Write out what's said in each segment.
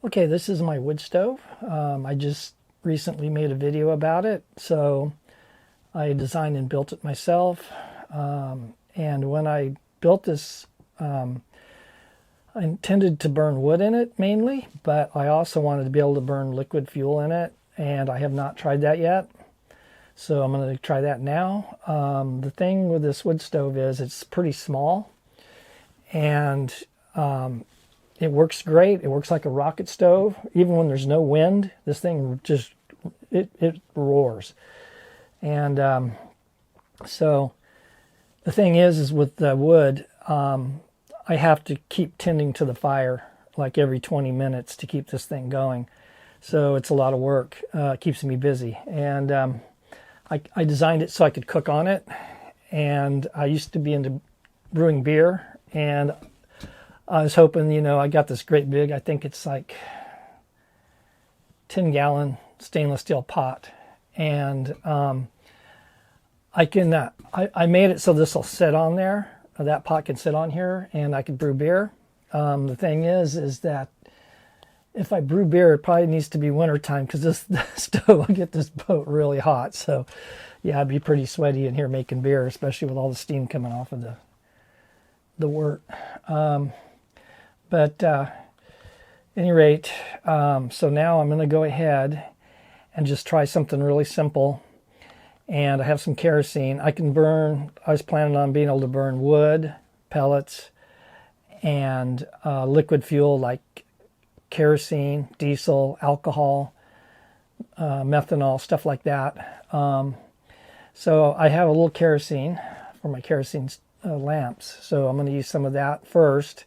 Okay, this is my wood stove. I just recently made a video about it, so I designed and built it myself. And when I built this, I intended to burn wood in it mainly, but I also wanted to be able to burn liquid fuel in it, and I have not tried that yet. So I'm going to try that now. The thing with this wood stove is it's pretty small, and it works great. It works like a rocket stove. Even when there's no wind, this thing just, it roars. And so the thing is with the wood, I have to keep tending to the fire like every 20 minutes to keep this thing going. So it's a lot of work. It keeps me busy. And I designed it so I could cook on it. And I used to be into brewing beer, and I was hoping, I got this great big, I think it's like 10-gallon stainless steel pot. And I made it so this will sit on there. That pot can sit on here, and I can brew beer. The thing is that if I brew beer, it probably needs to be wintertime, because this stove will get this boat really hot. So yeah, I'd be pretty sweaty in here making beer, especially with all the steam coming off of the wort. But any rate, so now I'm going to go ahead and just try something really simple. And I have some kerosene. I was planning on being able to burn wood, pellets, and liquid fuel like kerosene, diesel, alcohol, methanol, stuff like that. So I have a little kerosene for my kerosene lamps. So I'm going to use some of that first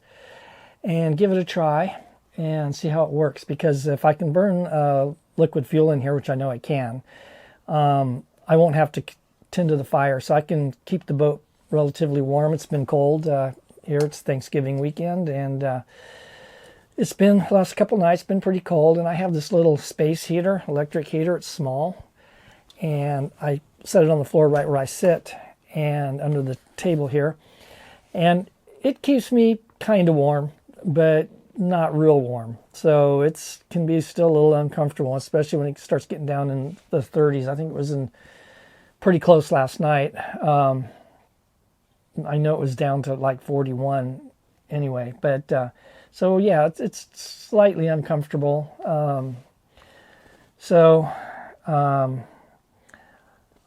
and give it a try and see how it works. Because if I can burn liquid fuel in here, which I know I can, I won't have to tend to the fire, so I can keep the boat relatively warm. It's been cold here. It's Thanksgiving weekend, and it's been the last couple nights been pretty cold. And I have this little space heater, electric heater. It's small, and I set it on the floor right where I sit and under the table here, and it keeps me kind of warm, but not real warm. So it can be still a little uncomfortable, especially when it starts getting down in the 30s. I think it was pretty close last night. I know it was down to like 41 anyway, but so yeah, it's slightly uncomfortable.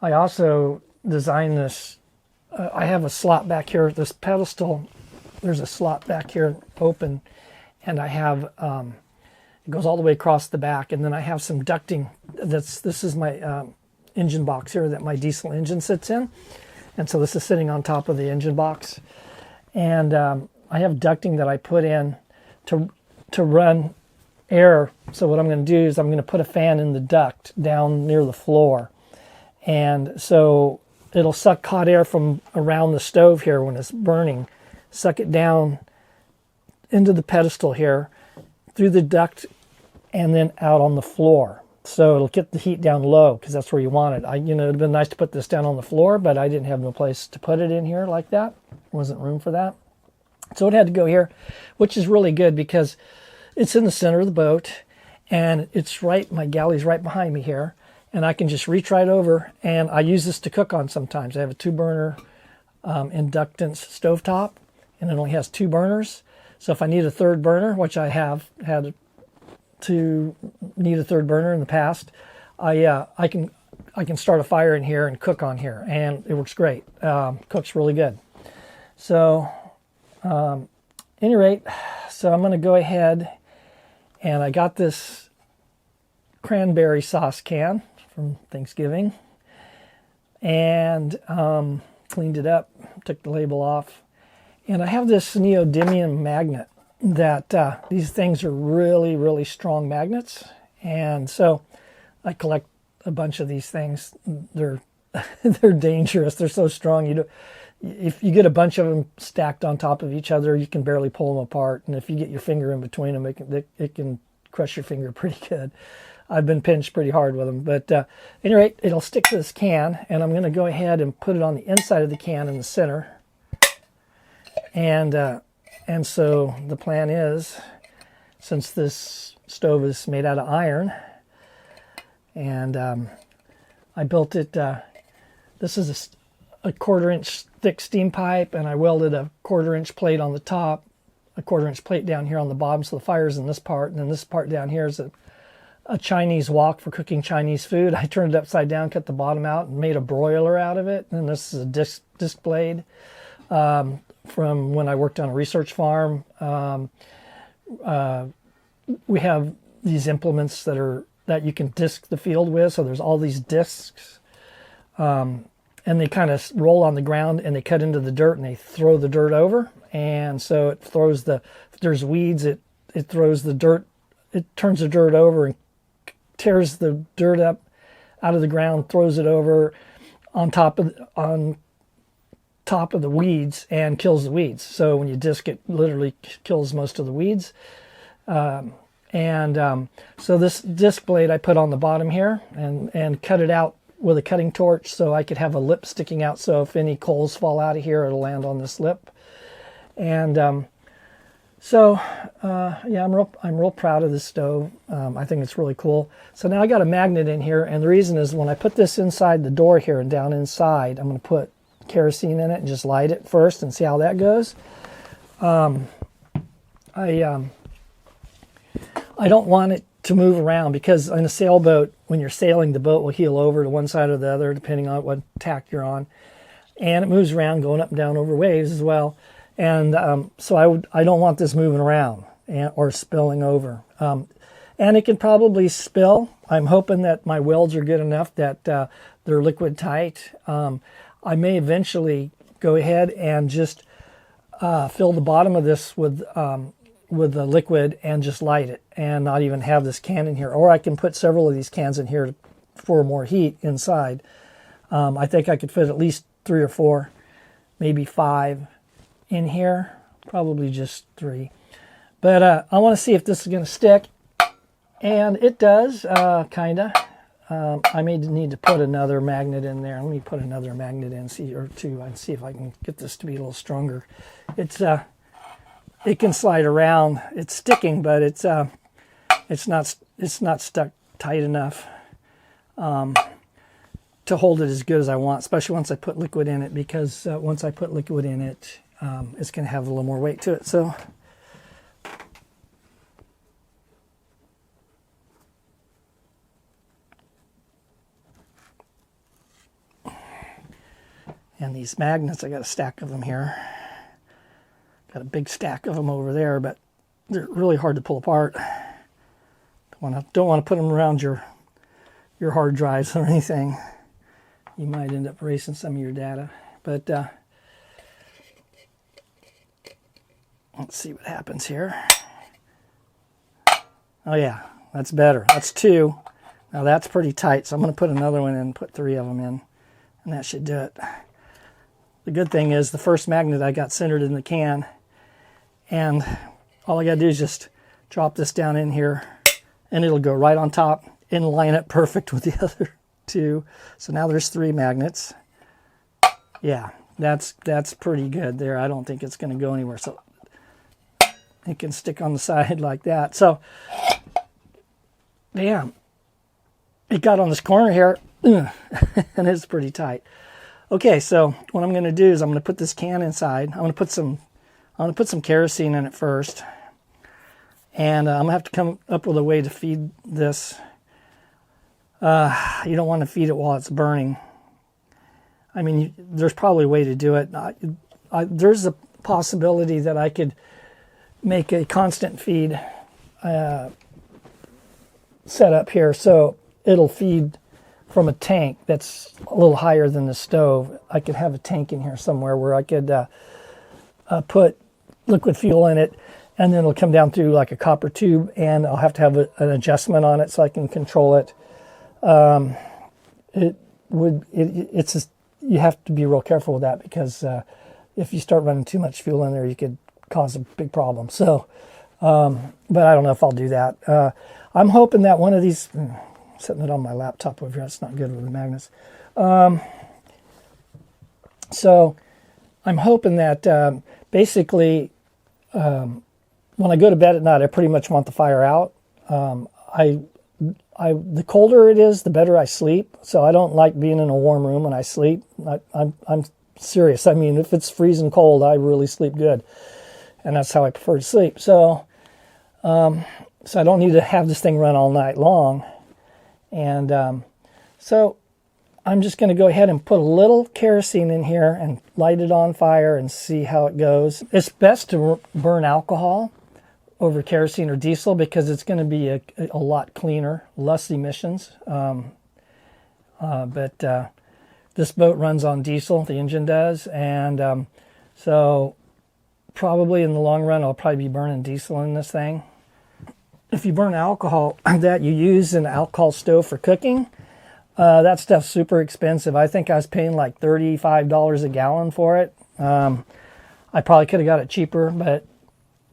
I also designed this. I have a slot back here. This pedestal, there's a slot back here open, and I have it goes all the way across the back, and then I have some ducting. This is my engine box here that my diesel engine sits in, and so this is sitting on top of the engine box. And I have ducting that I put in to run air. So what I'm going to do is I'm going to put a fan in the duct down near the floor, and so it'll suck hot air from around the stove here when it's burning, suck it down into the pedestal here through the duct and then out on the floor. So it'll get the heat down low, because that's where you want it. It'd have been nice to put this down on the floor, but I didn't have no place to put it in here like that. Wasn't room for that. So it had to go here, which is really good because it's in the center of the boat, and it's my galley's right behind me here, and I can just reach right over, and I use this to cook on sometimes. I have a 2-burner inductance stovetop, and it only has 2 burners. So if I need a 3rd burner, which I have had to need a 3rd burner in the past, I can start a fire in here and cook on here, and it works great. Cooks really good. So any rate, so I'm going to go ahead, and I got this cranberry sauce can from Thanksgiving, and cleaned it up, took the label off. And I have this neodymium magnet that these things are really, really strong magnets. And so I collect a bunch of these things. They're dangerous. They're so strong. If you get a bunch of them stacked on top of each other, you can barely pull them apart. And if you get your finger in between them, it can crush your finger pretty good. I've been pinched pretty hard with them. But at any rate, it'll stick to this can. And I'm going to go ahead and put it on the inside of the can in the center. And so the plan is since this stove is made out of iron. And I built it, this is a 1/4 inch thick steam pipe, and I welded a 1/4 inch plate on the top, a 1/4 inch plate down here on the bottom, so the fire's in this part, and then this part down here is a Chinese wok for cooking Chinese food. I turned it upside down, cut the bottom out, and made a broiler out of it. And this is a disc blade from when I worked on a research farm. We have these implements that you can disc the field with. So there's all these discs, and they kind of roll on the ground, and they cut into the dirt, and they throw the dirt over. And so it throws if there's weeds, it throws the dirt, it turns the dirt over and tears the dirt up out of the ground, throws it over on top of the weeds and kills the weeds. So when you disc it, literally kills most of the weeds. So this disc blade I put on the bottom here and cut it out with a cutting torch so I could have a lip sticking out. So if any coals fall out of here, it'll land on this lip. And yeah, I'm real proud of this stove. I think it's really cool. So now I got a magnet in here, and the reason is when I put this inside the door here and down inside, I'm going to put kerosene in it and just light it first and see how that goes. I don't want it to move around, because in a sailboat, when you're sailing, the boat will heel over to one side or the other depending on what tack you're on, and it moves around going up and down over waves as well. And so I don't want this moving around or spilling over. And it can probably spill. I'm hoping that my welds are good enough that they're liquid tight. I may eventually go ahead and just fill the bottom of this with the liquid and just light it, and not even have this can in here. Or I can put several of these cans in here for more heat inside. I think I could fit at least 3 or 4, maybe 5 in here, probably just 3. But I want to see if this is going to stick, and it does, kind of. I may need to put another magnet in there. Let me put another magnet in, or 2, and see if I can get this to be a little stronger. It can slide around. It's sticking, but it's not stuck tight enough to hold it as good as I want, especially once I put liquid in it, because once I put liquid in it, it's going to have a little more weight to it. So and these magnets, I got a stack of them here. Got a big stack of them over there, but they're really hard to pull apart. Don't want to put them around your hard drives or anything. You might end up erasing some of your data. But let's see what happens here. Oh yeah, that's better. That's 2. Now that's pretty tight, so I'm going to put another one in and put 3 of them in, and that should do it. The good thing is the first magnet I got centered in the can, and all I got to do is just drop this down in here, and it'll go right on top and line up perfect with the other 2. So now there's 3 magnets. Yeah, that's pretty good there. I don't think it's going to go anywhere. So it can stick on the side like that. So, damn, it got on this corner here, and it's pretty tight. Okay, so what I'm going to do is I'm going to put this can inside. I'm going to put some kerosene in it first, and I'm going to have to come up with a way to feed this. You don't want to feed it while it's burning. I mean, there's probably a way to do it. There's a possibility that I could make a constant feed set up here, so it'll feed from a tank that's a little higher than the stove. I could have a tank in here somewhere where I could put liquid fuel in it, and then it'll come down through like a copper tube, and I'll have to have an adjustment on it so I can control it. It's just, you have to be real careful with that, because if you start running too much fuel in there, you could cause a big problem. So, but I don't know if I'll do that. I'm hoping that one of these, setting it on my laptop over here, that's not good with the magnets. So I'm hoping that basically when I go to bed at night, I pretty much want the fire out. The colder it is, the better I sleep. So I don't like being in a warm room when I sleep. I'm serious. I mean, if it's freezing cold, I really sleep good, and that's how I prefer to sleep. So I don't need to have this thing run all night long. And so I'm just going to go ahead and put a little kerosene in here and light it on fire and see how it goes. It's best to burn alcohol over kerosene or diesel because it's going to be a lot cleaner, less emissions. But this boat runs on diesel, the engine does, and so probably in the long run I'll probably be burning diesel in this thing. If you burn alcohol that you use in an alcohol stove for cooking, that stuff's super expensive. I think I was paying like $35 a gallon for it. I probably could have got it cheaper, but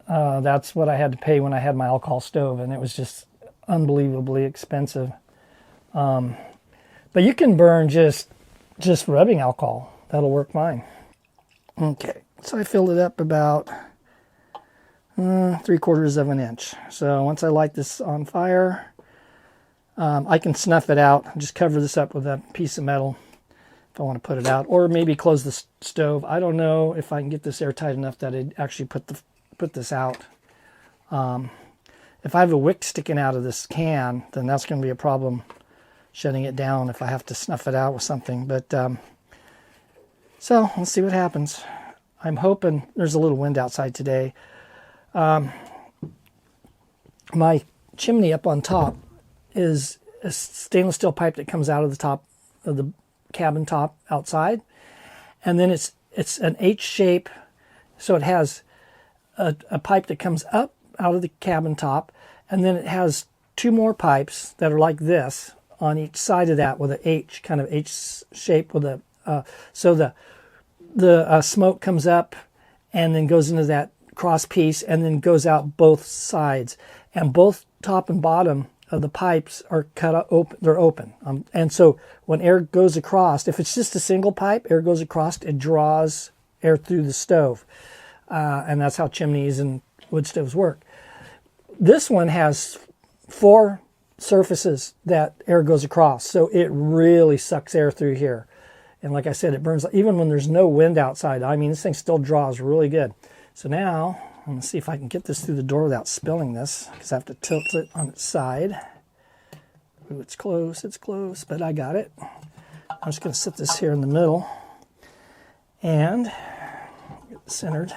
that's what I had to pay when I had my alcohol stove, and it was just unbelievably expensive. But you can burn just rubbing alcohol. That'll work fine. Okay, so I filled it up about 3/4 of an inch. So once I light this on fire, I can snuff it out. Just cover this up with a piece of metal if I want to put it out, or maybe close the stove. I don't know if I can get this airtight enough that it actually put this out. If I have a wick sticking out of this can, then that's going to be a problem shutting it down if I have to snuff it out with something. But so let's see what happens. I'm hoping there's a little wind outside today. My chimney up on top is a stainless steel pipe that comes out of the top of the cabin top outside, and then it's an H shape, so it has a pipe that comes up out of the cabin top, and then it has two more pipes that are like this on each side of that with an H, kind of H shape with a so the smoke comes up and then goes into that cross piece and then goes out both sides, and both top and bottom of the pipes are cut open. They're open, and so when air goes across, if it's just a single pipe, air goes across, it draws air through the stove, and that's how chimneys and wood stoves work. This one has 4 surfaces that air goes across, so it really sucks air through here. And like I said, it burns even when there's no wind outside. I mean, this thing still draws really good. So now I'm going to see if I can get this through the door without spilling this, because I have to tilt it on its side. Ooh, it's close, but I got it. I'm just going to sit this here in the middle and get it centered.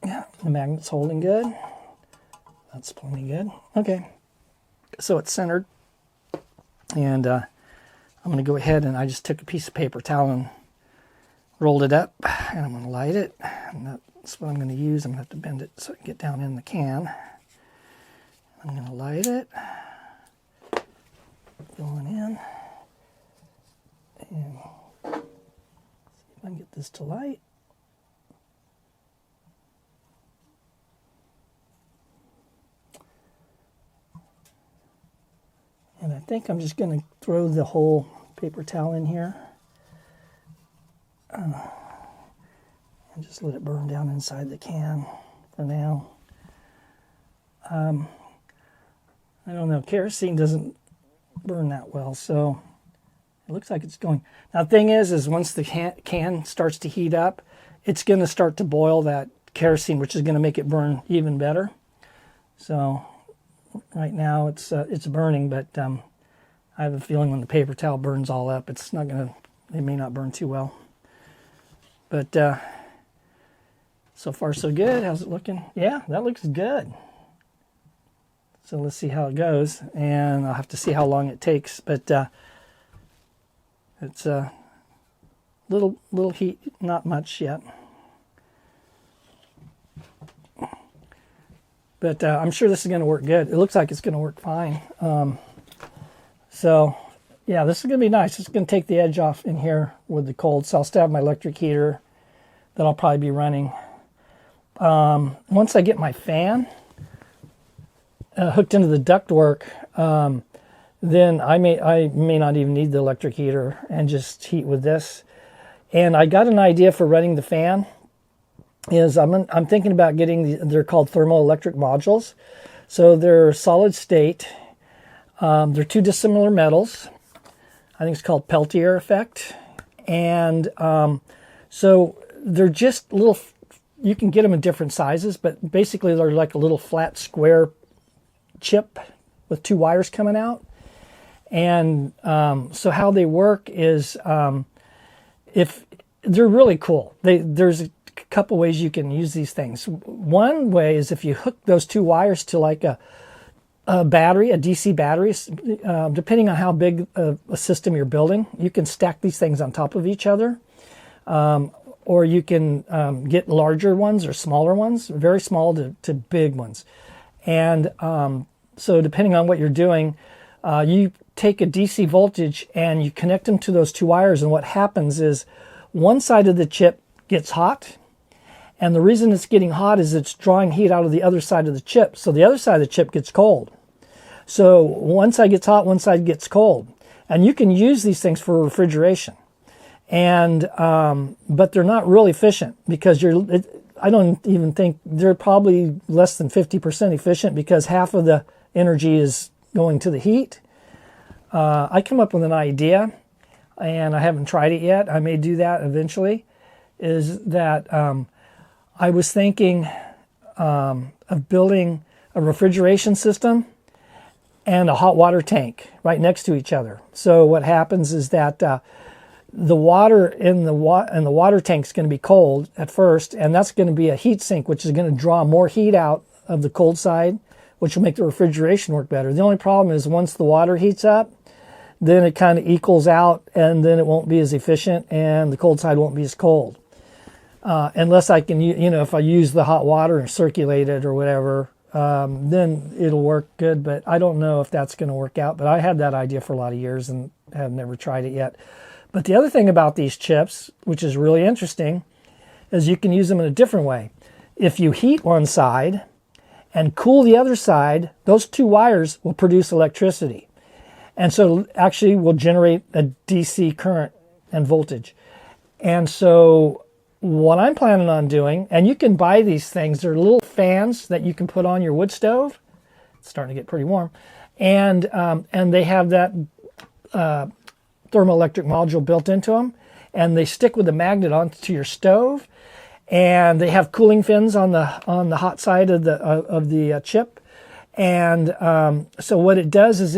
Yeah, the magnet's holding good. That's plenty good. Okay, so it's centered, and I'm going to go ahead and I just took a piece of paper towel and rolled it up, and I'm going to light it, and that's what I'm going to use. I'm going to have to bend it so I can get down in the can. I'm going to light it, going in, and see if I can get this to light. And I think I'm just going to throw the whole paper towel in here. And just let it burn down inside the can for now. I don't know, kerosene doesn't burn that well, so it looks like it's going. Now the thing is once the can starts to heat up, it's going to start to boil that kerosene, which is going to make it burn even better. So right now it's burning, but I have a feeling when the paper towel burns all up, it may not burn too well. But so far so good. How's it looking? Yeah, that looks good. So let's see how it goes, and I'll have to see how long it takes. But it's a little heat, not much yet. But I'm sure this is going to work good. It looks like it's going to work fine. So yeah, this is going to be nice. It's going to take the edge off in here with the cold. So I'll still have my electric heater that I'll probably be running. Once I get my fan hooked into the ductwork, then I may not even need the electric heater and just heat with this. And I got an idea for running the fan. is I'm thinking about getting they're called thermoelectric modules. So they're solid state. They're two dissimilar metals. I think it's called Peltier effect. And so they're just little, you can get them in different sizes, but basically they're like a little flat square chip with two wires coming out. And so how they work is, if they're really cool. There's a couple ways you can use these things. One way is if you hook those two wires to like a battery, a DC battery, depending on how big a system you're building, you can stack these things on top of each other. Or you can get larger ones or smaller ones, very small to big ones. And so depending on what you're doing, you take a DC voltage and you connect them to those two wires, and what happens is one side of the chip gets hot, and the reason it's getting hot is it's drawing heat out of the other side of the chip, so the other side of the chip gets cold. So one side gets hot, one side gets cold, and you can use these things for refrigeration. And but they're not really efficient, because I don't even think they're probably less than 50% efficient, because half of the energy is going to the heat. I come up with an idea, and I haven't tried it yet. I may do that eventually. Is that I was thinking of building a refrigeration system and a hot water tank right next to each other. So what happens is that the water in the water tank is going to be cold at first, and that's going to be a heat sink, which is going to draw more heat out of the cold side, which will make the refrigeration work better. The only problem is once the water heats up, then it kind of equals out, and then it won't be as efficient, and the cold side won't be as cold. Unless I can, if I use the hot water and circulate it or whatever, then it'll work good. But I don't know if that's going to work out. But I had that idea for a lot of years and have never tried it yet. But the other thing about these chips, which is really interesting, is you can use them in a different way. If you heat one side and cool the other side, those two wires will produce electricity. And so actually will generate a DC current and voltage. And so what I'm planning on doing, and you can buy these things, they're little fans that you can put on your wood stove. It's starting to get pretty warm. And they have that thermoelectric module built into them, and they stick with a magnet onto your stove, and they have cooling fins on the hot side of the chip. And so what it does is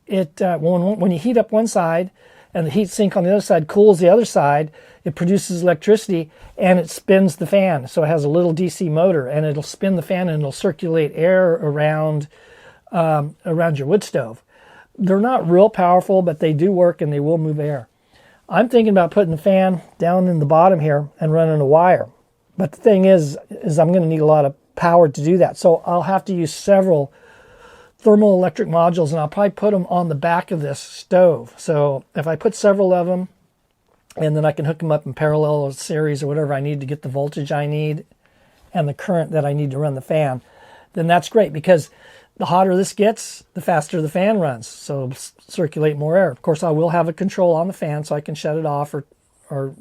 when you heat up one side and the heat sink on the other side cools the other side, it produces electricity and it spins the fan. So it has a little DC motor, and it'll spin the fan and it'll circulate air around your wood stove. They're not real powerful, but they do work and they will move air. I'm thinking about putting the fan down in the bottom here and running a wire. But the thing is I'm going to need a lot of power to do that. So I'll have to use several thermoelectric modules, and I'll probably put them on the back of this stove. So if I put several of them, and then I can hook them up in parallel or series or whatever I need to get the voltage I need and the current that I need to run the fan, then that's great, because the hotter this gets, the faster the fan runs. So it'll circulate more air. Of course, I will have a control on the fan so I can shut it off or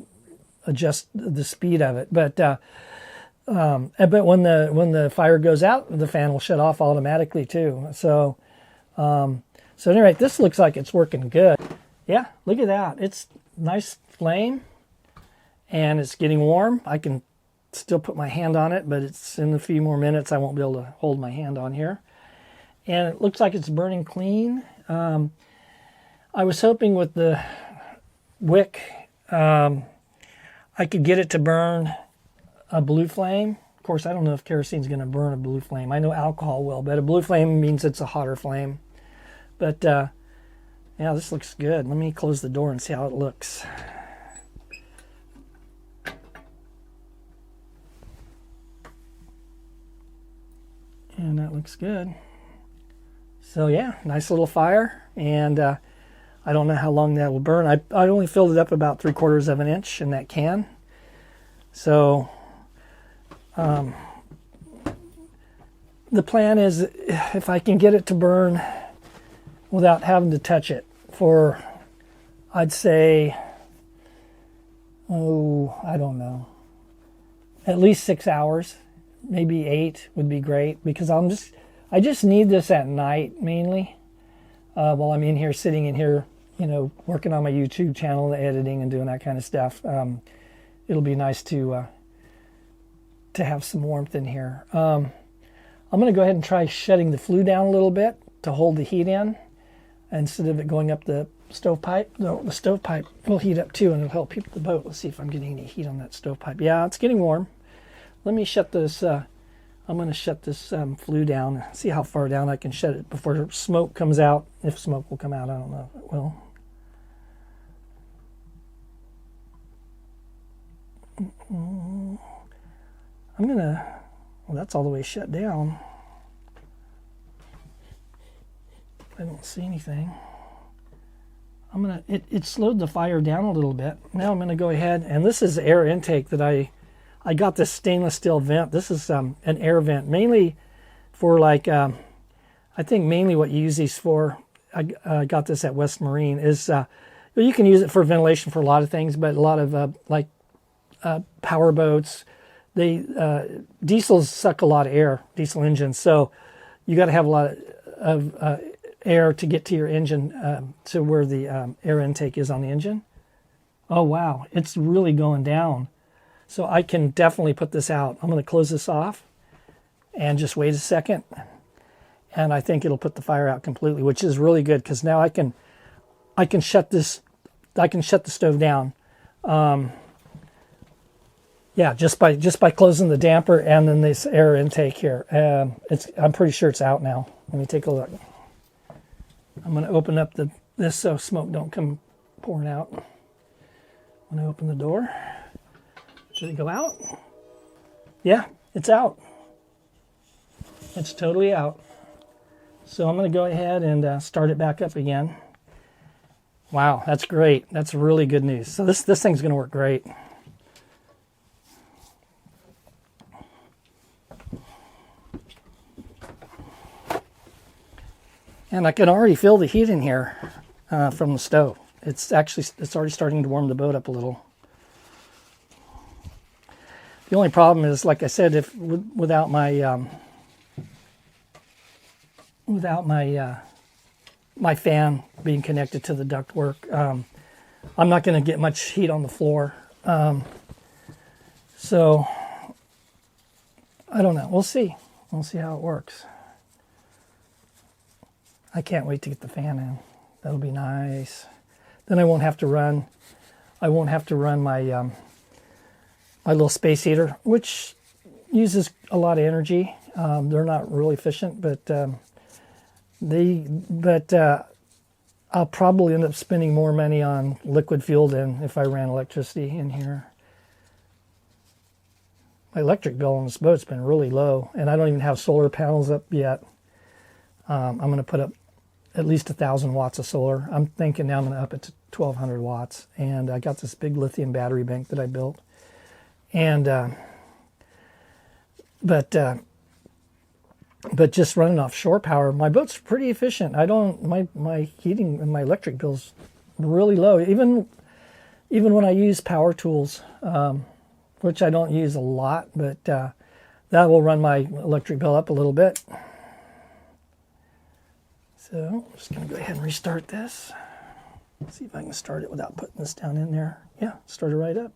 adjust the speed of it. But when the fire goes out, the fan will shut off automatically too. So anyway, this looks like it's working good. Yeah, look at that. It's nice flame, and it's getting warm. I can still put my hand on it, but it's in a few more minutes I won't be able to hold my hand on here. And it looks like it's burning clean. I was hoping with the wick I could get it to burn a blue flame. Of course, I don't know if kerosene is going to burn a blue flame. I know alcohol will, but a blue flame means it's a hotter flame. But yeah, this looks good. Let me close the door and see how it looks. And that looks good. So yeah, nice little fire. And I don't know how long that will burn. I only filled it up about 3/4 of an inch in that can. So the plan is, if I can get it to burn without having to touch it for, I'd say, I don't know, at least 6 hours, maybe 8 would be great, because I just need this at night mainly, while I'm in here, sitting in here, working on my YouTube channel, editing and doing that kind of stuff. It'll be nice to have some warmth in here. I'm going to go ahead and try shutting the flue down a little bit to hold the heat in instead of it going up the stovepipe. No, the stovepipe will heat up too, and it'll help heat the boat. Let's see if I'm getting any heat on that stovepipe. Yeah, it's getting warm. Let me shut this. I'm going to shut this flue down. See how far down I can shut it before smoke comes out. If smoke will come out, I don't know if it will. I'm gonna. Well, that's all the way shut down. I don't see anything. I'm gonna. It slowed the fire down a little bit. Now I'm gonna go ahead, and this is air intake that I got this stainless steel vent. This is an air vent, mainly for like. I think mainly what you use these for. I got this at West Marine. Is you can use it for ventilation for a lot of things, but a lot of power boats. Diesels suck a lot of air, diesel engines, so you got to have a lot of air to get to your engine, to where the air intake is on the engine. Oh wow, it's really going down. So I can definitely put this out. I'm going to close this off and just wait a second, and I think it'll put the fire out completely, which is really good, because now I can shut the stove down. Yeah, just by closing the damper and then this air intake here. I'm pretty sure it's out now. Let me take a look. I'm going to open up this so smoke don't come pouring out. I'm going to open the door. Should it go out? Yeah, it's out. It's totally out. So I'm going to go ahead and start it back up again. Wow, that's great. That's really good news. So this thing's going to work great. And I can already feel the heat in here from the stove. It's already starting to warm the boat up a little. The only problem is, like I said, if without my my fan being connected to the ductwork, I'm not going to get much heat on the floor. So I don't know. We'll see. We'll see how it works. I can't wait to get the fan in. That'll be nice. Then I won't have to run. My my little space heater, which uses a lot of energy. They're not really efficient, but I'll probably end up spending more money on liquid fuel than if I ran electricity in here. My electric bill on this boat's been really low, and I don't even have solar panels up yet. I'm going to put up at least 1,000 watts of solar. I'm thinking now I'm going to up it to 1,200 watts. And I got this big lithium battery bank that I built. And but just running off shore power, my boat's pretty efficient. My heating and my electric bill's really low. Even when I use power tools, which I don't use a lot, but that will run my electric bill up a little bit. So I'm just going to go ahead and restart this. See if I can start it without putting this down in there. Yeah, start it right up.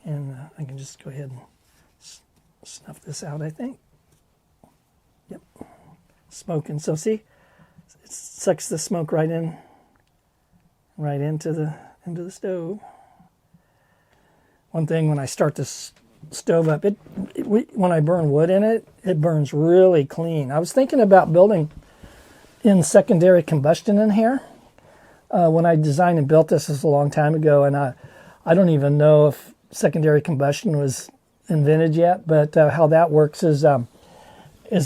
And I can just go ahead and snuff this out, I think. Yep. Smoking. So see, it sucks the smoke right into the stove. One thing, when I start this stove up, when I burn wood in it, it burns really clean. I was thinking about building in secondary combustion in here. When I designed and built this a long time ago, and I don't even know if secondary combustion was invented yet, but how that works is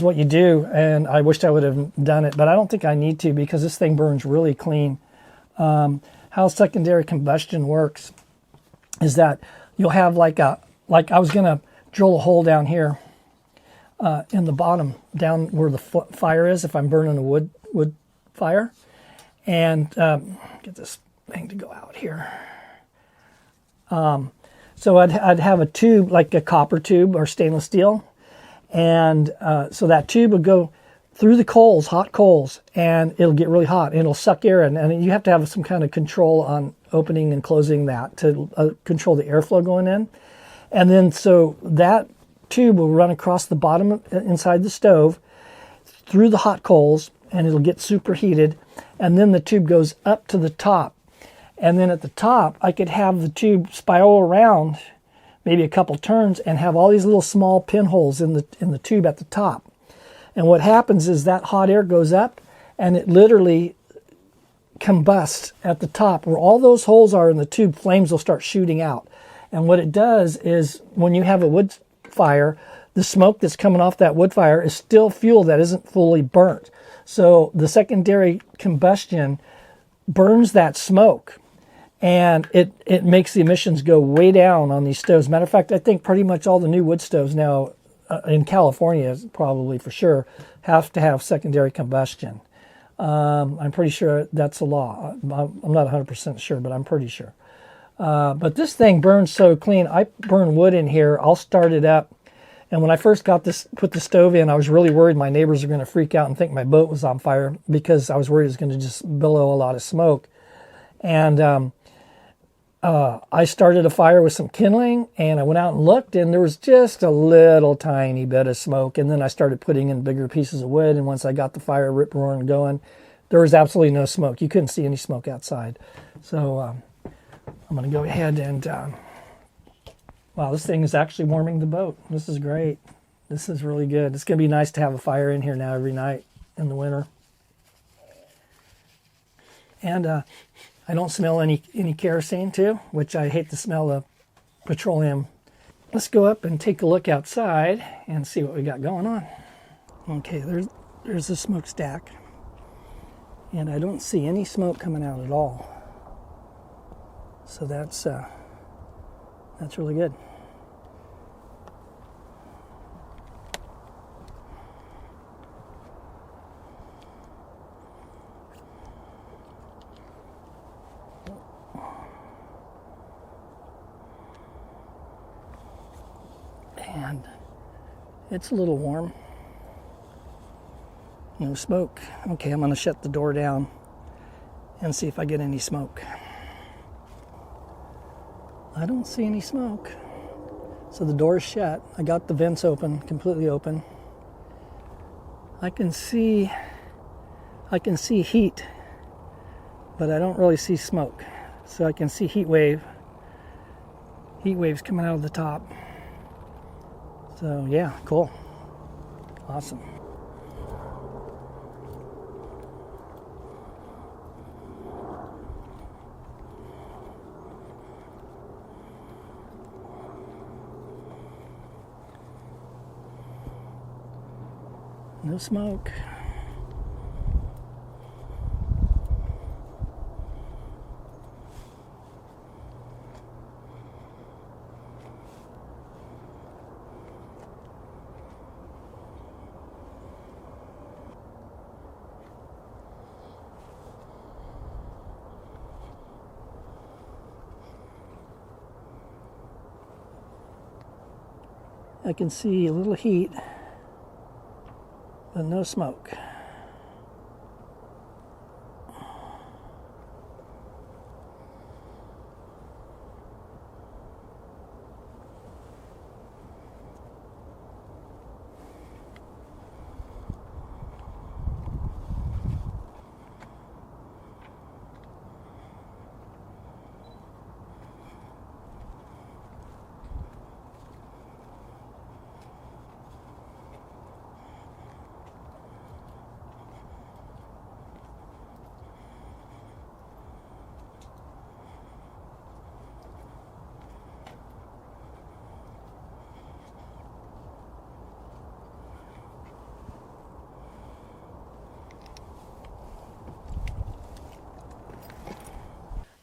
what you do, and I wished I would have done it, but I don't think I need to, because this thing burns really clean. How secondary combustion works is that you'll have like I was gonna drill a hole down here in the bottom, down where the fire is, if I'm burning a wood fire, and get this thing to go out here. So I'd have a tube, like a copper tube or stainless steel. And so that tube would go through the coals, hot coals, and it'll get really hot and it'll suck air in. And you have to have some kind of control on opening and closing that to control the airflow going in. And then so that tube will run across the bottom inside the stove through the hot coals, and it'll get superheated. And then the tube goes up to the top. And then at the top, I could have the tube spiral around maybe a couple turns and have all these little small pinholes in the tube at the top. And what happens is that hot air goes up and it literally combusts at the top. Where all those holes are in the tube, flames will start shooting out. And what it does is when you have a wood fire, the smoke that's coming off that wood fire is still fuel that isn't fully burnt. So the secondary combustion burns that smoke, and it makes the emissions go way down on these stoves. Matter of fact, I think pretty much all the new wood stoves now in California, probably for sure, have to have secondary combustion. I'm pretty sure that's a law. I'm not 100% sure, but I'm pretty sure. But this thing burns so clean. I burn wood in here. I'll start it up. And when I first put the stove in, I was really worried my neighbors were going to freak out and think my boat was on fire, because I was worried it was going to just billow a lot of smoke. And I started a fire with some kindling, and I went out and looked, and there was just a little tiny bit of smoke. And then I started putting in bigger pieces of wood, and once I got the fire rip-roaring going, there was absolutely no smoke. You couldn't see any smoke outside. So I'm going to go ahead and... wow, this thing is actually warming the boat. This is great. This is really good. It's going to be nice to have a fire in here now every night in the winter. And I don't smell any kerosene too, which I hate the smell of petroleum. Let's go up and take a look outside and see what we got going on. Okay, there's the smokestack. And I don't see any smoke coming out at all. So that's really good. And it's a little warm. No smoke. Okay, I'm going to shut the door down and see if I get any smoke. I don't see any smoke. So the door is shut. I got the vents open, completely open. I can see heat, but I don't really see smoke. So I can see heat waves coming out of the top. So yeah, cool. Awesome. No smoke. I can see a little heat, but no smoke.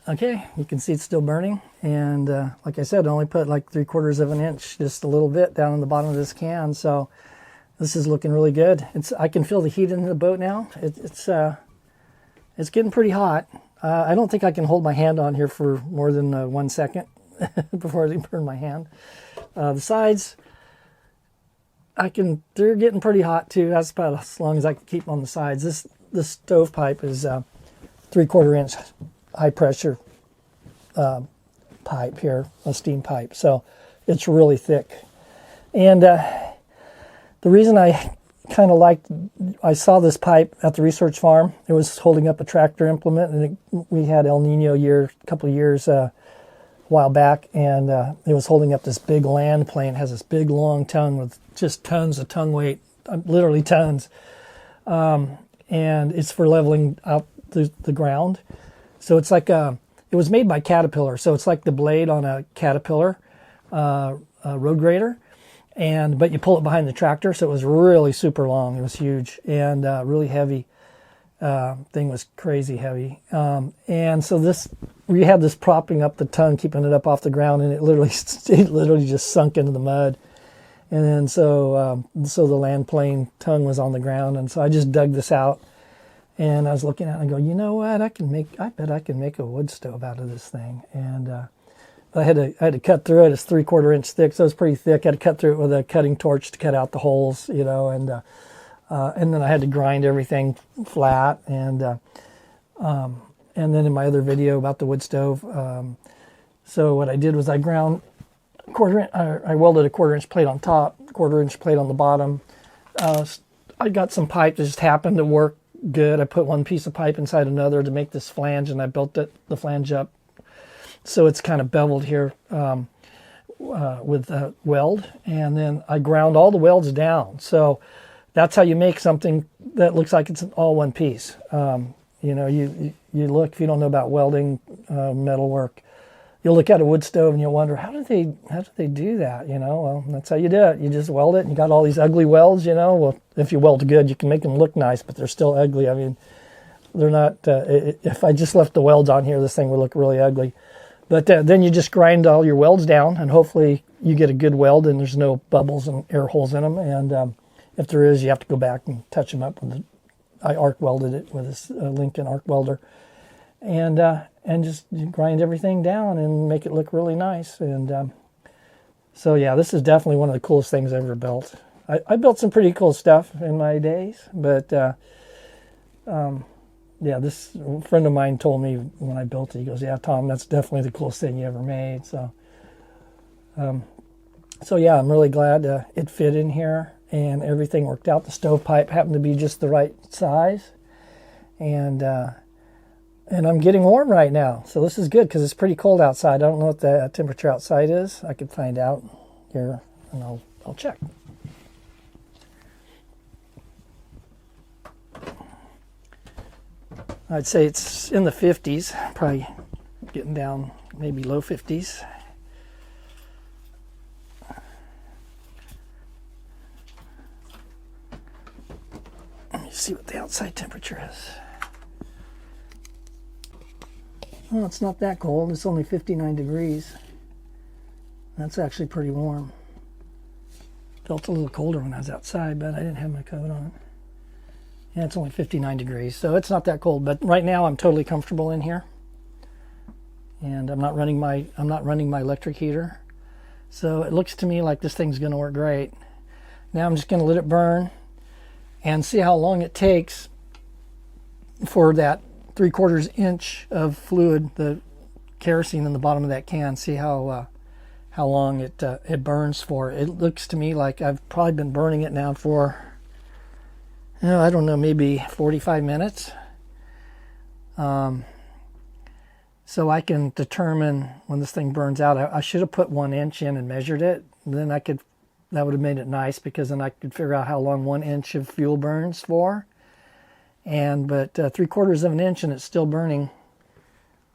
Okay, you can see it's still burning, and like I said, I only put like 3/4 of an inch, just a little bit down in the bottom of this can, so this is looking really good. I can feel the heat in the boat now. It's getting pretty hot. I don't think I can hold my hand on here for more than 1 second, before they burn my hand. The sides, they're getting pretty hot too. That's about as long as I can keep them on the sides. This stovepipe is 3/4 inch high pressure pipe here, a steam pipe. So it's really thick. And the reason I kind of I saw this pipe at the research farm. It was holding up a tractor implement, and we had El Nino year, a couple of years a while back, and it was holding up this big land plane. It has this big long tongue with just tons of tongue weight, literally tons. And it's for leveling out the ground. So it's like it was made by Caterpillar, so it's like the blade on a Caterpillar road grader. But you pull it behind the tractor, so it was really super long. It was huge and really heavy. Thing was crazy heavy. And so we had this propping up the tongue, keeping it up off the ground, and it literally just sunk into the mud. And then so the land plane tongue was on the ground, and so I just dug this out, and I was looking at it and I go, you know what? I bet I can make a wood stove out of this thing. And I had to cut through it. It's 3/4 inch thick, so it's pretty thick. I had to cut through it with a cutting torch to cut out the holes, and then I had to grind everything flat. And then in my other video about the wood stove, so what I did was I ground I welded a 1/4 inch plate on top, 1/4 inch plate on the bottom. I got some pipe that just happened to work good. I put one piece of pipe inside another to make this flange, and I built the flange up. So it's kind of beveled here with a weld, and then I ground all the welds down. So that's how you make something that looks like it's all one piece. You look, if you don't know about welding, metal work, you'll look at a wood stove and you'll wonder, how do they do that? Well, that's how you do it. You just weld it, and you got all these ugly welds. Well, if you weld good, you can make them look nice, but they're still ugly. I mean, they're not. If I just left the welds on here, this thing would look really ugly. But then you just grind all your welds down, and hopefully you get a good weld and there's no bubbles and air holes in them. And if there is, you have to go back and touch them up. I arc welded it with this Lincoln arc welder, and just grind everything down and make it look really nice. And so yeah, this is definitely one of the coolest things I ever built. I built some pretty cool stuff in my days, but yeah, this friend of mine told me when I built it, he goes, yeah, Tom, that's definitely the coolest thing you ever made. So yeah, I'm really glad it fit in here and everything worked out. The stovepipe happened to be just the right size, and I'm getting warm right now. So this is good because it's pretty cold outside. I don't know what the temperature outside is. I could find out here, and I'll check. I'd say it's in the 50s, probably getting down maybe low 50s. Let me see what the outside temperature is. Oh, it's not that cold. It's only 59 degrees. That's actually pretty warm. Felt a little colder when I was outside, but I didn't have my coat on. Yeah, it's only 59 degrees, so it's not that cold. But right now, I'm totally comfortable in here, and I'm not running my electric heater. So it looks to me like this thing's going to work great. Now I'm just going to let it burn and see how long it takes for that 3/4 inch of fluid, the kerosene in the bottom of that can. See how long it burns for. It looks to me like I've probably been burning it now for, I don't know, maybe 45 minutes. So I can determine when this thing burns out. I should have put 1 inch in and measured it. Then that would have made it nice, because then I could figure out how long 1 inch of fuel burns for. But 3/4 of an inch and it's still burning.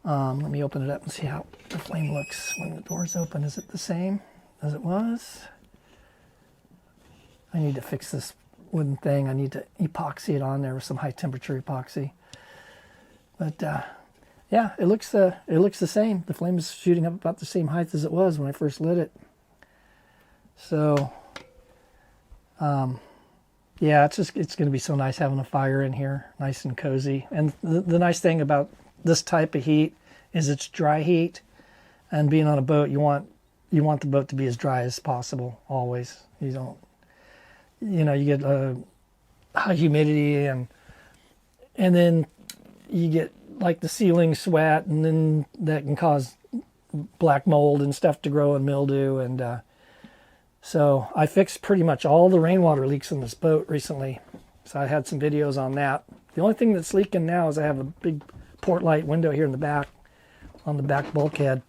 Let me open it up and see how the flame looks when the door's open. Is it the same as it was? I need to fix this wooden thing. I need to epoxy it on there with some high temperature epoxy. But yeah, it looks the same. The flame is shooting up about the same height as it was when I first lit it. So yeah, it's going to be so nice having a fire in here, nice and cozy. And the nice thing about this type of heat is it's dry heat. And being on a boat, you want the boat to be as dry as possible always. You don't, you get high humidity, and then you get like the ceiling sweat, and then that can cause black mold and stuff to grow and mildew. And so I fixed pretty much all the rainwater leaks in this boat recently. So I had some videos on that. The only thing that's leaking now is I have a big port light window here in the back, on the back bulkhead,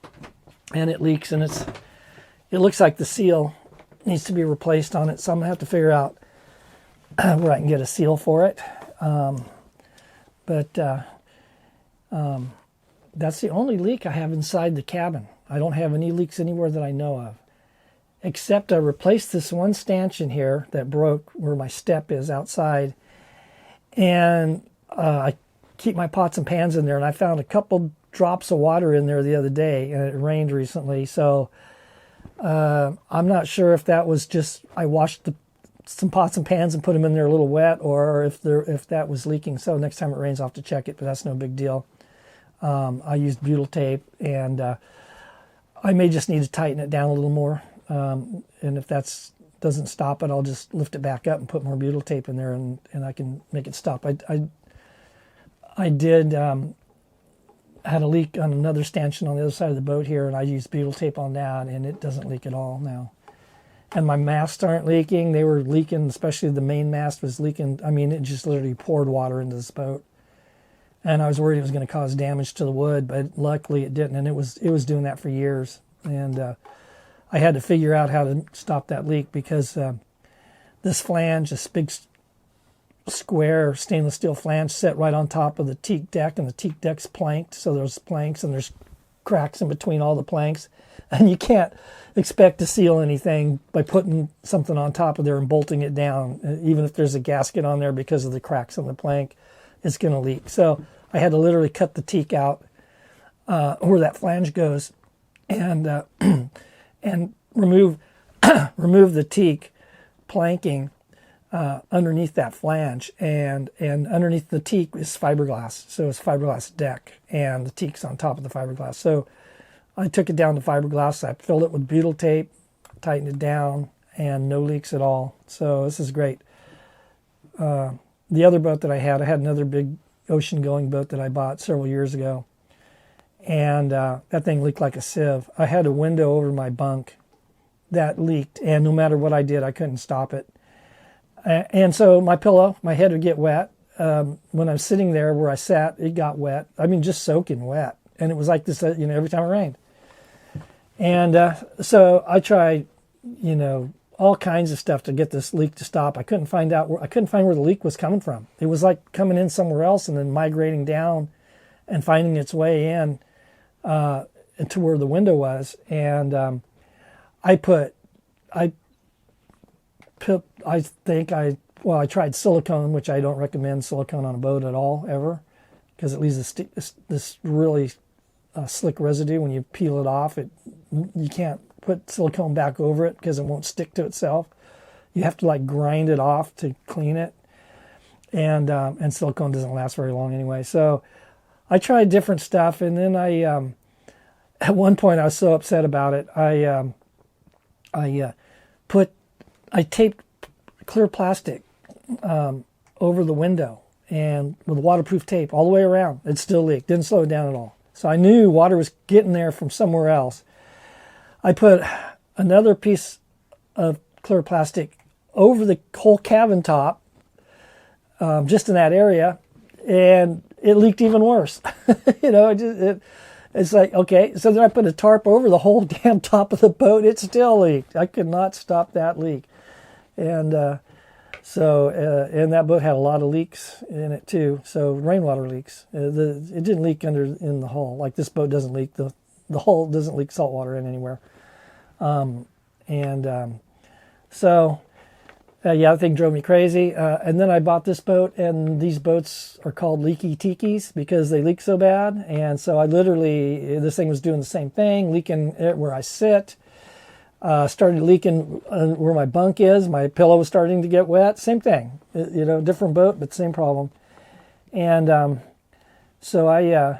and it leaks, and it looks like the seal needs to be replaced on it. So I'm gonna have to figure out where I can get a seal for it. But that's the only leak I have inside the cabin. I don't have any leaks anywhere that I know of, except I replaced this one stanchion here that broke where my step is outside. And I keep my pots and pans in there, and I found a couple drops of water in there the other day, and it rained recently. So I'm not sure if that was just, I washed some pots and pans and put them in there a little wet, or if that was leaking. So next time it rains, I'll have to check it, but that's no big deal. I used butyl tape, and I may just need to tighten it down a little more. And if that doesn't stop it, I'll just lift it back up and put more butyl tape in there, and I can make it stop. I did had a leak on another stanchion on the other side of the boat here, and I used butyl tape on that, and it doesn't leak at all now. And my masts aren't leaking. They were leaking, especially the main mast was leaking. I mean, it just literally poured water into this boat. And I was worried it was going to cause damage to the wood, but luckily it didn't. And it was doing that for years. And I had to figure out how to stop that leak, because this flange, this big square stainless steel flange, set right on top of the teak deck, and the teak deck's planked. So there's planks, and there's cracks in between all the planks. And you can't expect to seal anything by putting something on top of there and bolting it down. Even if there's a gasket on there, because of the cracks in the plank, it's going to leak. So I had to literally cut the teak out where that flange goes, and and remove the teak planking underneath that flange, and underneath the teak is fiberglass. So it's fiberglass deck, and the teak's on top of the fiberglass. So I took it down to fiberglass. I filled it with butyl tape, tightened it down, and no leaks at all. So this is great. The other boat that I had another big ocean-going boat that I bought several years ago, and that thing leaked like a sieve. I had a window over my bunk that leaked, and no matter what I did, I couldn't stop it. And so my pillow, my head would get wet. When I was sitting there where I sat, it got wet. I mean, just soaking wet. And it was like this, every time it rained. And so I tried, all kinds of stuff to get this leak to stop. I couldn't find where the leak was coming from. It was like coming in somewhere else and then migrating down and finding its way in to where the window was. And I tried silicone, which I don't recommend silicone on a boat at all, ever, because it leaves this really slick residue. When you peel it off, you can't put silicone back over it because it won't stick to itself. You have to grind it off to clean it, and silicone doesn't last very long anyway. So I tried different stuff, and then I at one point I was so upset about it. I taped clear plastic over the window, and with waterproof tape all the way around. It still leaked. Didn't slow it down at all. So I knew water was getting there from somewhere else. I put another piece of clear plastic over the whole cabin top, just in that area, and it leaked even worse. It's like, okay. So then I put a tarp over the whole damn top of the boat. It still leaked. I could not stop that leak. And and that boat had a lot of leaks in it too. So rainwater leaks. It didn't leak in the hull. Like this boat doesn't leak. The hull doesn't leak salt water in anywhere. That thing drove me crazy. And then I bought this boat, and these boats are called leaky tikis because they leak so bad. And so this thing was doing the same thing, leaking where I sit. Started leaking where my bunk is. My pillow was starting to get wet. Same thing, different boat, but same problem. And so I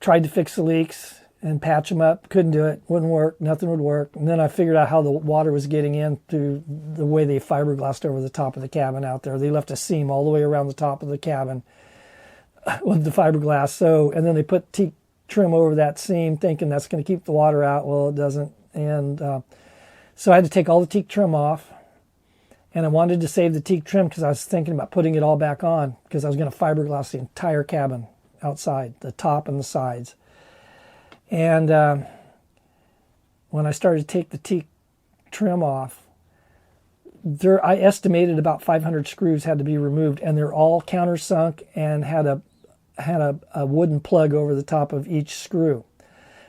tried to fix the leaks. and patch them up. Couldn't do it. Wouldn't work. Nothing would work. And then I figured out how the water was getting in through the way they fiberglassed over the top of the cabin out there. They left a seam all the way around the top of the cabin with the fiberglass. So, and then they put teak trim over that seam thinking that's going to keep the water out. Well, it doesn't. And so I had to take all the teak trim off. And I wanted to save the teak trim because I was thinking about putting it all back on because I was going to fiberglass the entire cabin outside, the top and the sides. And when I started to take the teak trim off, I estimated about 500 screws had to be removed, and they're all countersunk and had a wooden plug over the top of each screw.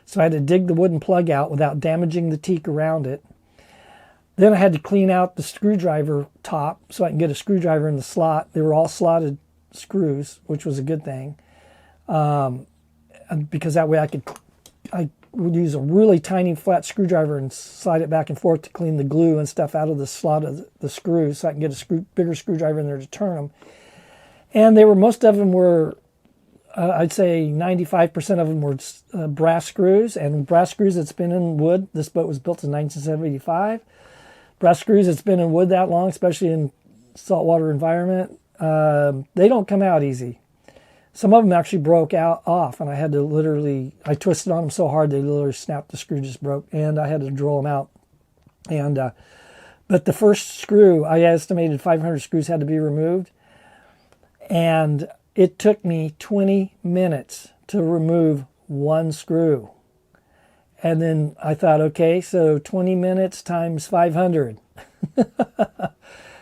So I had to dig the wooden plug out without damaging the teak around it. Then I had to clean out the screwdriver top so I can get a screwdriver in the slot. They were all slotted screws, which was a good thing, because that way I would use a really tiny flat screwdriver and slide it back and forth to clean the glue and stuff out of the slot of the screws, so I can get a bigger screwdriver in there to turn them. And most of them were, I'd say 95% of them were brass screws, and brass screws that's been in wood. This boat was built in 1975. Brass screws that's been in wood that long, especially in saltwater environment, they don't come out easy. Some of them actually broke off, and I had to I twisted on them so hard they literally snapped. The screw just broke, and I had to drill them out. And but the first screw, I estimated 500 screws had to be removed, and it took me 20 minutes to remove one screw. And then I thought, okay, so 20 minutes times 500.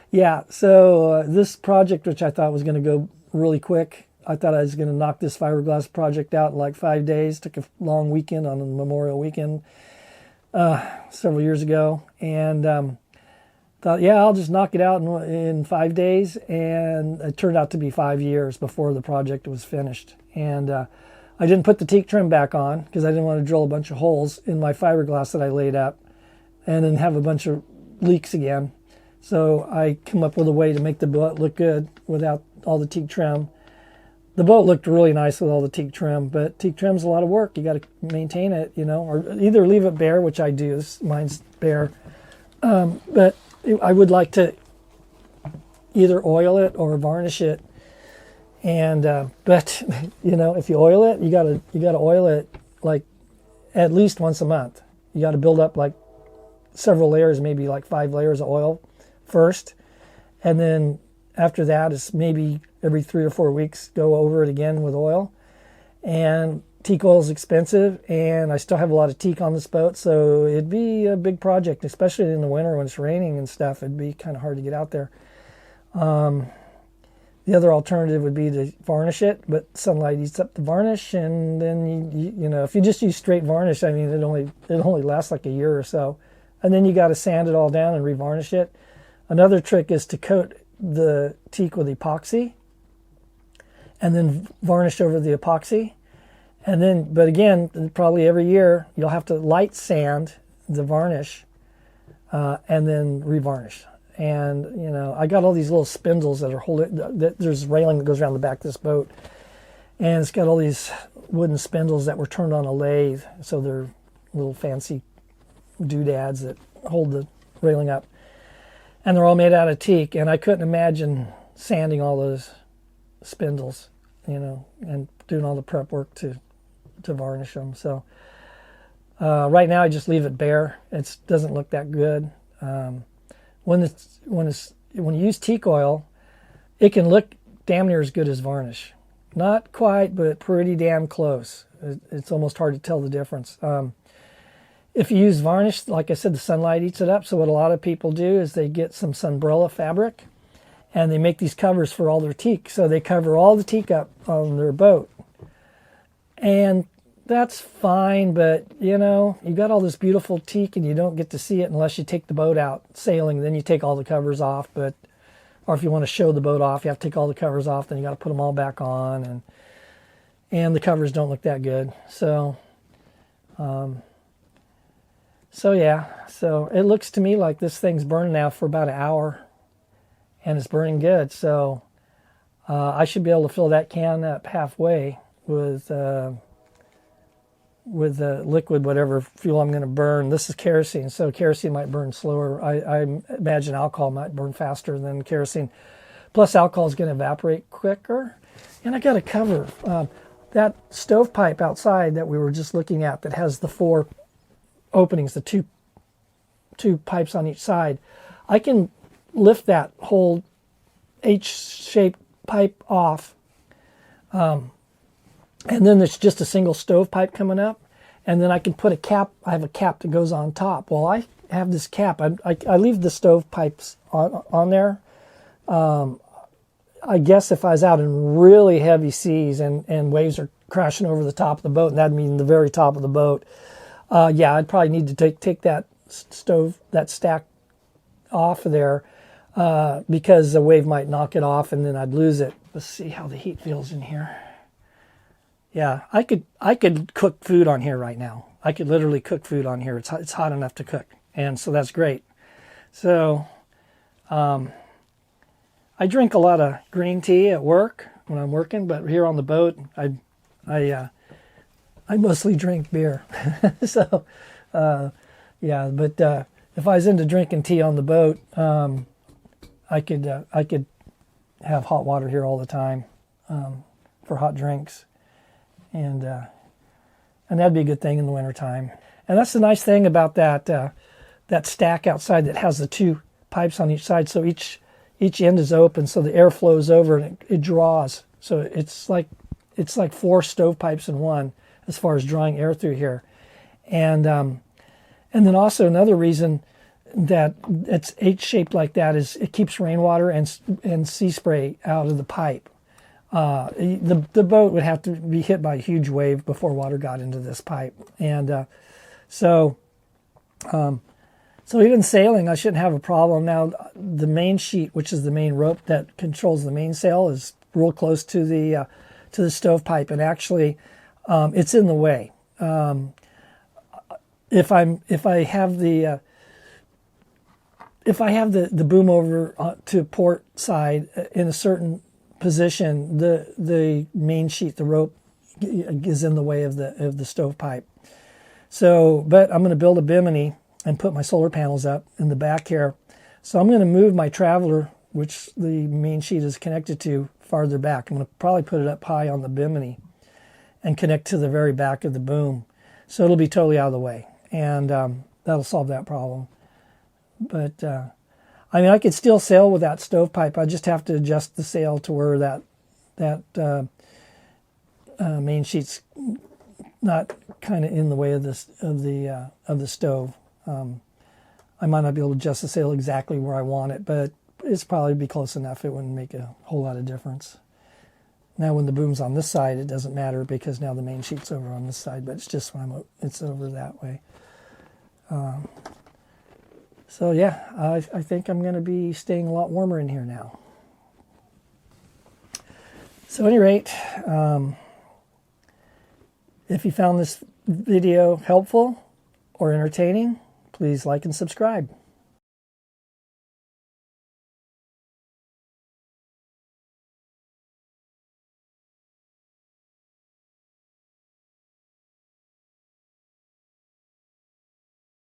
Yeah, so this project, which I thought was going to go really quick, I thought I was going to knock this fiberglass project out in like 5 days. Took a long weekend on a Memorial weekend several years ago. And thought, yeah, I'll just knock it out in 5 days. And it turned out to be 5 years before the project was finished. And I didn't put the teak trim back on because I didn't want to drill a bunch of holes in my fiberglass that I laid up and then have a bunch of leaks again. So I come up with a way to make the boat look good without all the teak trim. The boat looked really nice with all the teak trim, but teak trim's a lot of work. You got to maintain it, or either leave it bare, which I do. Mine's bare. But I would like to either oil it or varnish it. And but if you oil it, you gotta oil it like at least once a month. You got to build up like several layers, maybe like 5 layers of oil first, and then after that is maybe every 3 or 4 weeks go over it again with oil. And teak oil is expensive, and I still have a lot of teak on this boat, so it'd be a big project, especially in the winter when it's raining and stuff. It'd be kind of hard to get out there. The other alternative would be to varnish it, but sunlight eats up the varnish, and then you if you just use straight varnish, I mean it only lasts like a year or so, and then you got to sand it all down and revarnish it. Another trick is to coat the teak with epoxy, and then varnish over the epoxy, and then but again probably every year you'll have to light sand the varnish, and then revarnish. And, I got all these little spindles that are holding, there's a railing that goes around the back of this boat. And it's got all these wooden spindles that were turned on a lathe. So they're little fancy doodads that hold the railing up. And they're all made out of teak. And I couldn't imagine sanding all those spindles, and doing all the prep work to varnish them. So right now I just leave it bare. It doesn't look that good. When you use teak oil, it can look damn near as good as varnish. Not quite, but pretty damn close. It's almost hard to tell the difference. If you use varnish, like I said, the sunlight eats it up. So what a lot of people do is they get some sunbrella fabric, and they make these covers for all their teak. So they cover all the teak up on their boat. And that's fine, but you got all this beautiful teak and you don't get to see it unless you take the boat out sailing. Then you take all the covers off, or if you want to show the boat off, you have to take all the covers off. Then you got to put them all back on, and the covers don't look that good. So yeah, so it looks to me like this thing's burning now for about an hour, and it's burning good. So I should be able to fill that can up halfway with with the liquid, whatever fuel I'm going to burn. This is kerosene, so kerosene might burn slower. I imagine alcohol might burn faster than kerosene. Plus, alcohol is going to evaporate quicker. And I got a cover. That stovepipe outside that we were just looking at that has the 4 openings, the two pipes on each side, I can lift that whole H-shaped pipe off, and then it's just a single stovepipe coming up, and then I can put a cap. I have a cap that goes on top. Well, I have this cap. I leave the stovepipes on there. I guess if I was out in really heavy seas and waves are crashing over the top of the boat, and that'd mean the very top of the boat, yeah, I'd probably need to take that stack off of there, because the wave might knock it off and then I'd lose it. Let's see how the heat feels in here. Yeah, I could cook food on here right now. I could literally cook food on here. It's hot enough to cook, and so that's great. So I drink a lot of green tea at work when I'm working, but here on the boat, I mostly drink beer. So yeah, but if I was into drinking tea on the boat, I could have hot water here all the time for hot drinks, and that'd be a good thing in the wintertime. And that's the nice thing about that stack outside that has the 2 pipes on each side. So each end is open, so the air flows over and it draws. So it's like 4 stovepipes in one as far as drawing air through here, and then also another reason that it's H-shaped like that is it keeps rainwater and sea spray out of the pipe. The boat would have to be hit by a huge wave before water got into this pipe, and so even sailing, I shouldn't have a problem. Now, the main sheet, which is the main rope that controls the mainsail, is real close to the stovepipe, and actually, it's in the way. If I have the boom over to port side in a certain position, the main sheet, the rope, is in the way of the stovepipe. So, but I'm going to build a bimini and put my solar panels up in the back here. So I'm going to move my traveler, which the main sheet is connected to, farther back. I'm going to probably put it up high on the bimini and connect to the very back of the boom. So it'll be totally out of the way, and that'll solve that problem. But I mean, I could still sail with that stovepipe. I just have to adjust the sail to where that main sheet's not kind of in the way of the stove. I might not be able to adjust the sail exactly where I want it, but it's probably be close enough. It wouldn't make a whole lot of difference. Now, when the boom's on this side, it doesn't matter because now the main sheet's over on this side, but it's just when it's over that way. So yeah, I think I'm going to be staying a lot warmer in here now. So at any rate, if you found this video helpful or entertaining, please like and subscribe.